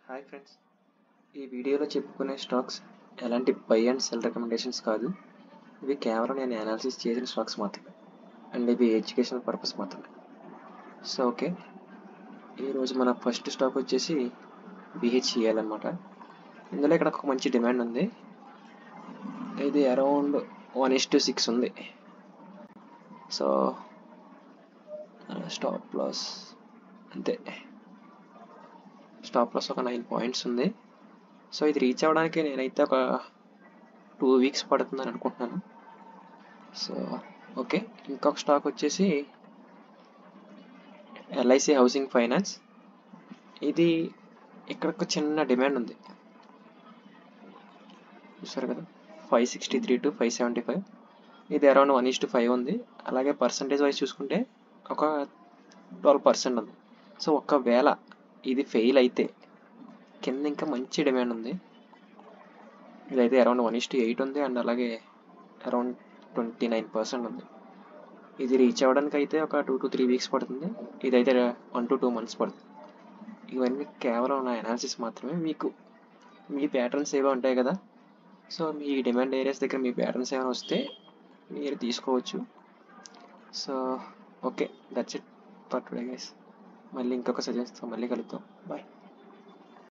Hi friends, ఈ వీడియోలో చెప్పుకునే స్టాక్స్ ఎలాంటి బై అండ్ సెల్ రికమెండేషన్స్ కాదు. ఇవి కేవలం నేను అనాలిసిస్ చేసిన స్టాక్స్ మాత్రమే అండ్ ఇవి ఎడ్యుకేషనల్ పర్పస్ మాత్రమే. సో ఓకే, ఈరోజు మన ఫస్ట్ స్టాక్ వచ్చేసి బిహెచ్ఈఎల్ అనమాట. ఇందులో ఇక్కడ ఒక మంచి డిమాండ్ ఉంది. ఇది అరౌండ్ 1:6 ఉంది. సో స్టాప్ లాస్ అంతే, స్టాప్ లాస్ ఒక 9 పాయింట్స్ ఉంది. సో ఇది రీచ్ అవ్వడానికి నేనైతే ఒక 2 వీక్స్ పడుతుందని అనుకుంటున్నాను. సో ఓకే, ఇంకొక స్టాక్ వచ్చేసి ఎల్ఐసి హౌసింగ్ ఫైనాన్స్. ఇది ఇక్కడ ఒక చిన్న డిమాండ్ ఉంది, చూసారు కదా, 563 to 575. ఇది అరౌండ్ 1:5 ఉంది. అలాగే పర్సంటేజ్ వైజ్ చూసుకుంటే ఒక 12% ఉంది. సో ఒకవేళ ఇది ఫెయిల్ అయితే కింద ఇంకా మంచి డిమాండ్ ఉంది. ఇదైతే అరౌండ్ 1:8 ఉంది అండ్ అలాగే అరౌండ్ 29% ఉంది. ఇది రీచ్ అవ్వడానికి అయితే ఒక 2 to 3 వీక్స్ పడుతుంది. ఇదైతే 1 to 2 months పడుతుంది. ఇవన్నీ కేవలం నా అనాలిసిస్ మాత్రమే. మీకు మీ ప్యాటర్న్స్ ఏవో ఉంటాయి కదా, సో మీ డిమాండ్ ఏరియాస్ దగ్గర మీ ప్యాటర్న్స్ ఏమైనా వస్తే మీరు తీసుకోవచ్చు. So okay, that's it for today guys. మళ్ళీ ఇంకొక సజెషన్తో మళ్ళీ కలుద్దాం. బాయ్.